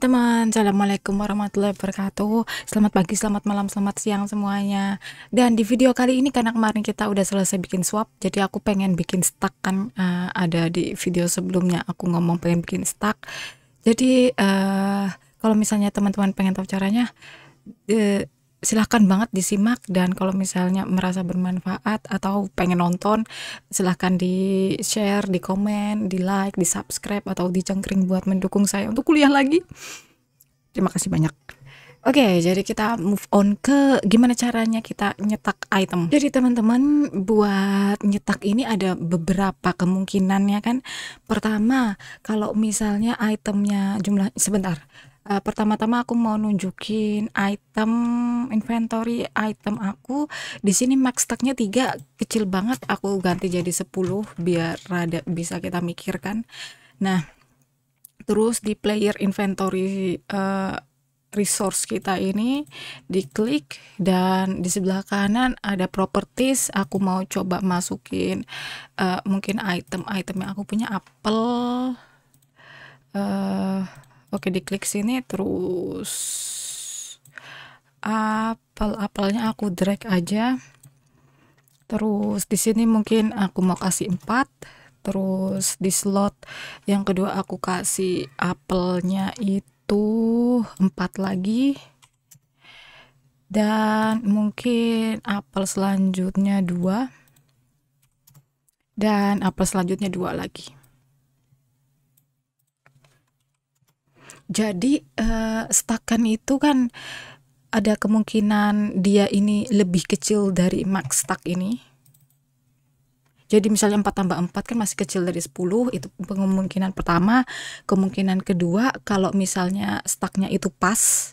teman-teman, assalamualaikum warahmatullahi wabarakatuh. Selamat pagi, selamat malam, selamat siang semuanya. Dan di video kali ini karena kemarin kita udah selesai bikin swap, jadi aku pengen bikin stack kan. Ada di video sebelumnya aku ngomong pengen bikin stack. Jadi kalau misalnya teman-teman pengen tahu caranya, silahkan banget disimak, dan kalau misalnya merasa bermanfaat atau pengen nonton, silahkan di share, di komen, di like, di subscribe, atau di cengkring buat mendukung saya untuk kuliah lagi. Terima kasih banyak. Oke, jadi kita move on ke gimana caranya kita nyetak item. Jadi teman-teman, buat nyetak ini ada beberapa kemungkinannya kan. Pertama, kalau misalnya itemnya jumlah sebentar. Pertama-tama aku mau nunjukin item inventory item aku. Di sini max stacknya 3, kecil banget. Aku ganti jadi 10 biar rada bisa kita mikirkan. Nah, terus di player inventory resource kita ini diklik, dan di sebelah kanan ada properties. Aku mau coba masukin mungkin item yang aku punya, apel. Oke, diklik sini, terus apelnya aku drag aja. Terus di sini mungkin aku mau kasih 4. Terus di slot yang kedua aku kasih apelnya itu 4 lagi. Dan mungkin apel selanjutnya 2. Dan apel selanjutnya 2 lagi. Jadi stackan itu kan ada kemungkinan dia ini lebih kecil dari max stack ini. Jadi misalnya 4 tambah 4 kan masih kecil dari 10. Itu kemungkinan pertama. Kemungkinan kedua, kalau misalnya stacknya itu pas.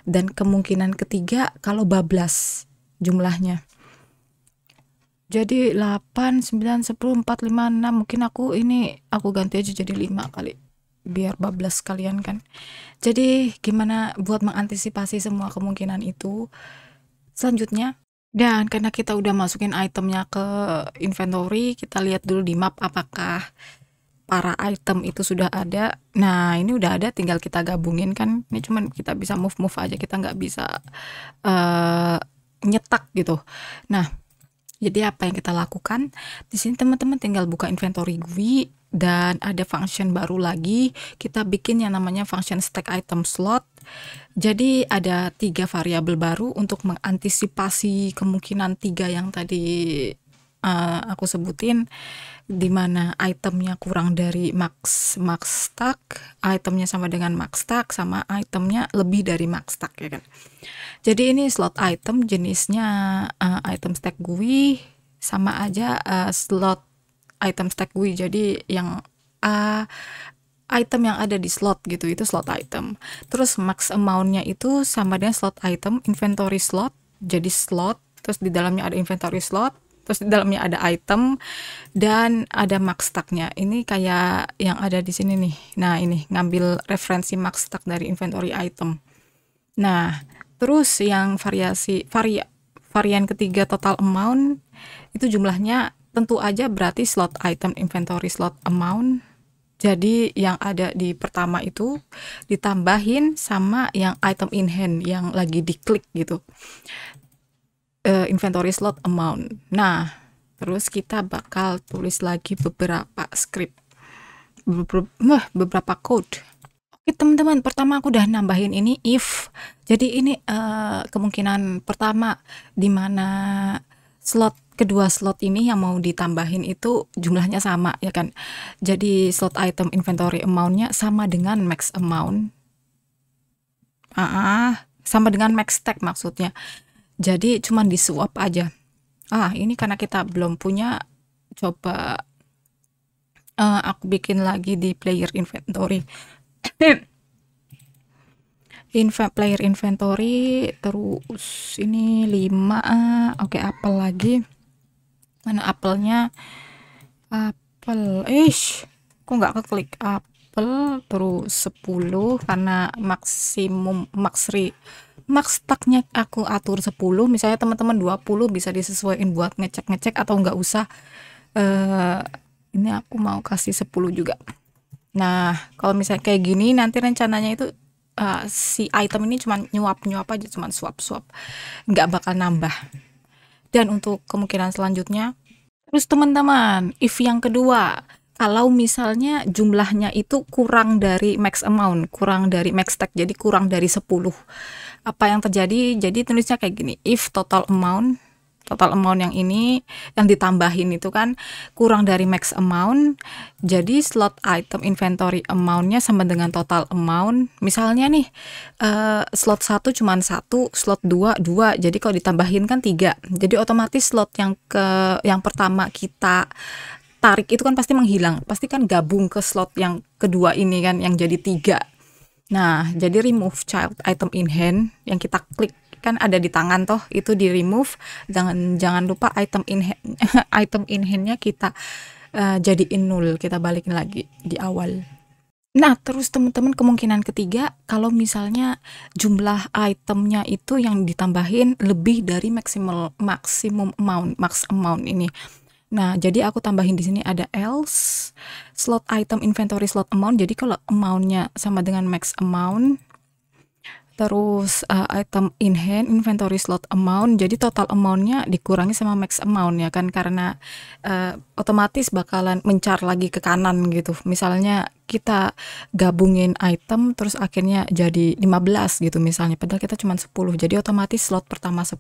Dan kemungkinan ketiga, kalau bablas jumlahnya. Jadi 8, 9, 10, 4, 5, 6. Mungkin aku ganti aja jadi 5 kali, biar bablas kalian kan. Jadi gimana buat mengantisipasi semua kemungkinan itu. Selanjutnya, dan karena kita udah masukin itemnya ke inventory, kita lihat dulu di map apakah para item itu sudah ada. Nah, ini udah ada, tinggal kita gabungin kan. Ini cuman kita bisa move aja, kita nggak bisa nyetak gitu. Nah, jadi apa yang kita lakukan di sini, teman-teman tinggal buka inventory GUI, dan ada function baru lagi. Kita bikin yang namanya function stack item slot. Jadi ada 3 variabel baru untuk mengantisipasi kemungkinan 3 yang tadi aku sebutin, dimana itemnya kurang dari max stack, itemnya sama dengan max stack, sama itemnya lebih dari max stack, ya kan. Jadi ini slot item, jenisnya item stack GUI, sama aja slot item stack GUI. Jadi yang item yang ada di slot gitu, itu slot item. Terus max amountnya itu sama dengan slot item inventory slot. Jadi slot, terus di dalamnya ada inventory slot, terus di dalamnya ada item, dan ada max stacknya. Ini kayak yang ada di sini nih. Nah, ini ngambil referensi max stack dari inventory item. Nah, terus yang varian ketiga total amount itu jumlahnya tentu aja berarti slot item inventory slot amount. Jadi yang ada di pertama itu ditambahin sama yang item in hand yang lagi diklik gitu, inventory slot amount. Nah, terus kita bakal tulis lagi beberapa script, beberapa code. Oke teman-teman, pertama aku udah nambahin ini if. Jadi ini kemungkinan pertama, dimana kedua slot ini yang mau ditambahin itu jumlahnya sama, ya kan. Jadi slot item inventory amountnya sama dengan max amount, sama dengan max stack maksudnya. Jadi cuman di swap aja. Ini karena kita belum punya, coba aku bikin lagi di player inventory. Player inventory, terus ini 5. Oke, apel lagi. Mana apelnya? Apel, kok nggak keklik apel. Terus 10 karena maksimum max stacknya aku atur 10. Misalnya teman-teman 20 bisa disesuaikan buat ngecek atau nggak usah. Ini aku mau kasih 10 juga. Nah, kalau misalnya kayak gini, nanti rencananya itu si item ini cuman nyuap-nyuap aja, cuman suap-suap, nggak bakal nambah. Dan untuk kemungkinan selanjutnya, terus teman-teman, if yang kedua, kalau misalnya jumlahnya itu kurang dari max amount, kurang dari max stack, jadi kurang dari 10. Apa yang terjadi? Jadi tulisnya kayak gini, if total amount yang ini yang ditambahin itu kan kurang dari max amount, jadi slot item inventory amount-nya sama dengan total amount. Misalnya nih slot 1 cuman 1, slot 2 2, jadi kalau ditambahin kan 3, jadi otomatis slot yang pertama kita tarik itu kan pasti menghilang, pasti kan gabung ke slot yang kedua ini kan yang jadi 3. Nah, jadi remove child item in hand yang kita klik kan ada di tangan toh, itu di remove. Jangan lupa item in hand item in handnya kita jadiin 0, kita balikin lagi di awal. Nah, terus teman-teman, kemungkinan ketiga, kalau misalnya jumlah itemnya itu yang ditambahin lebih dari maximum amount, max amount ini. Nah, jadi aku tambahin di sini ada else slot item inventory slot amount. Jadi kalau amountnya sama dengan max amount, terus item in hand inventory slot amount, jadi total amountnya dikurangi sama max amount ya kan, karena otomatis bakalan mencar lagi ke kanan gitu. Misalnya kita gabungin item terus akhirnya jadi 15 gitu misalnya, padahal kita cuma 10, jadi otomatis slot pertama 10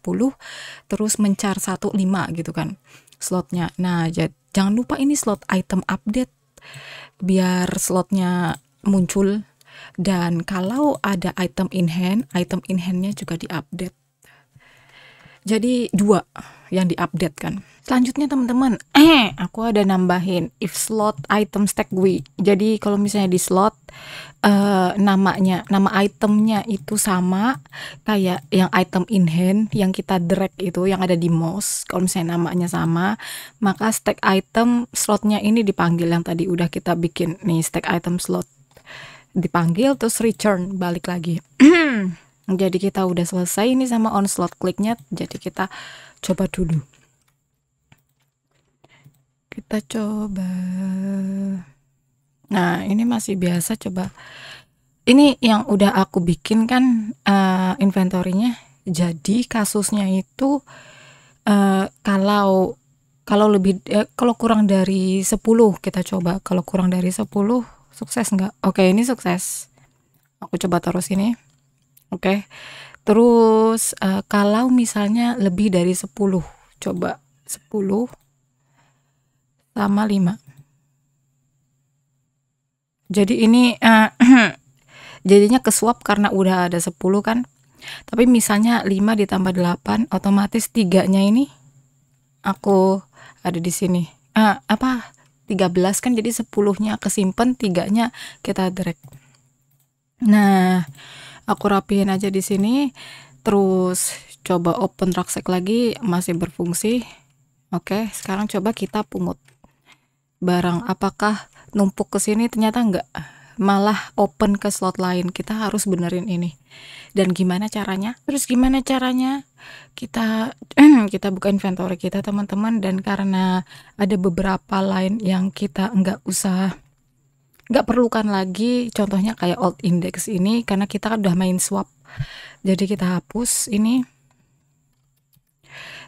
terus mencar 1 5 gitu kan slotnya. Nah, jangan lupa ini slot item update biar slotnya muncul. Dan kalau ada item in handnya juga diupdate. Jadi 2 yang diupdate kan. Selanjutnya teman-teman, aku ada nambahin if slot item stack GUI. Jadi kalau misalnya di slot nama itemnya itu sama kayak yang item in hand yang kita drag itu yang ada di mouse. Kalau misalnya namanya sama, maka stack item slotnya ini dipanggil yang tadi udah kita bikin nih, stack item slot dipanggil terus return balik lagi. Jadi kita udah selesai ini sama on slot kliknya. Jadi kita coba dulu, kita coba. Nah, ini masih biasa, coba ini yang udah aku bikin kan inventory-nya. Jadi kasusnya itu kalau lebih kalau kurang dari 10 kita coba. Kalau kurang dari 10 sukses nggak? Oke, ini sukses. Aku coba terus ini. Oke. Terus kalau misalnya lebih dari 10, coba 10 sama 5. Jadi ini jadinya kesuap karena udah ada 10 kan. Tapi misalnya 5 ditambah 8, otomatis 3-nya ini aku ada di sini. 13 kan, jadi 10-nya kesimpan, 3-nya kita drag. Nah, aku rapihin aja di sini. Terus coba open Rucksack lagi, masih berfungsi. Oke, sekarang coba kita pungut barang. Apakah numpuk ke sini? Ternyata enggak, malah open ke slot lain. Kita harus benerin ini. Dan gimana caranya? Kita buka inventory kita teman-teman, dan karena ada beberapa line yang kita nggak perlukan lagi, contohnya kayak old index ini, karena kita kan udah main swap, jadi kita hapus ini.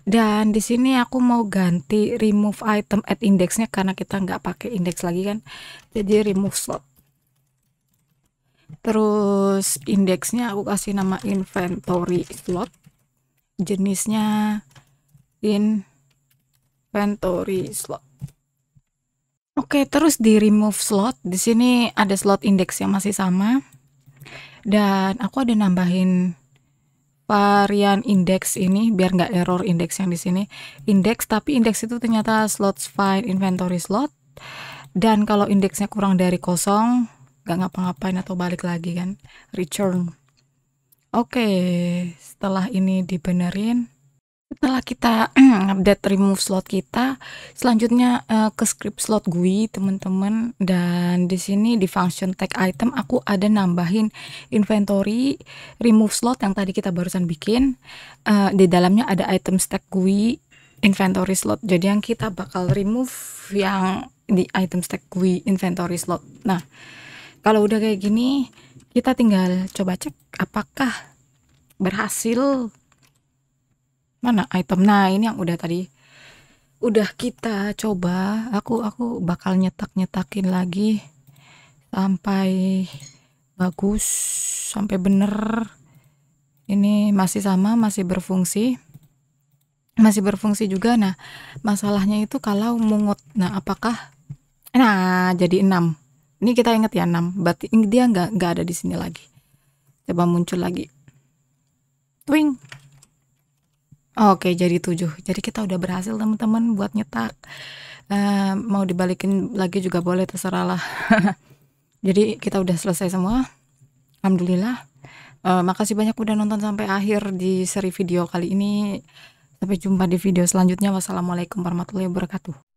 Dan di sini aku mau ganti remove item at indexnya karena kita nggak pakai index lagi kan, jadi remove slot. Terus indeksnya aku kasih nama inventory slot, jenisnya inventory slot. Oke, terus di remove slot, di sini ada slot index yang masih sama, dan aku ada nambahin varian index ini biar nggak error index yang di sini. Index, tapi index itu ternyata slots find inventory slot, dan kalau indeksnya kurang dari 0 nggak ngapa-ngapain atau balik lagi kan, return. Oke, setelah ini dibenerin, setelah kita update remove slot kita, selanjutnya ke script slot GUI teman-teman. Dan di sini di function tag item aku ada nambahin inventory remove slot yang tadi kita barusan bikin. Di dalamnya ada item stack GUI inventory slot. Jadi yang kita bakal remove yang di item stack GUI inventory slot. Nah, kalau udah kayak gini, Kita tinggal coba cek apakah berhasil. Mana item? Nah, ini yang udah tadi udah kita coba. Aku bakal nyetakin lagi sampai bagus, sampai bener. Ini masih sama, masih berfungsi juga. Nah, masalahnya itu kalau mungut. Nah, apakah jadi 6. Ini kita ingat ya 6. Berarti dia nggak ada di sini lagi. Coba muncul lagi. Twing. Oke, jadi 7. Jadi kita udah berhasil teman-teman buat nyetak. Mau dibalikin lagi juga boleh, terserah lah. Jadi kita udah selesai semua. Alhamdulillah. Makasih banyak udah nonton sampai akhir di seri video kali ini. Sampai jumpa di video selanjutnya. Wassalamualaikum warahmatullahi wabarakatuh.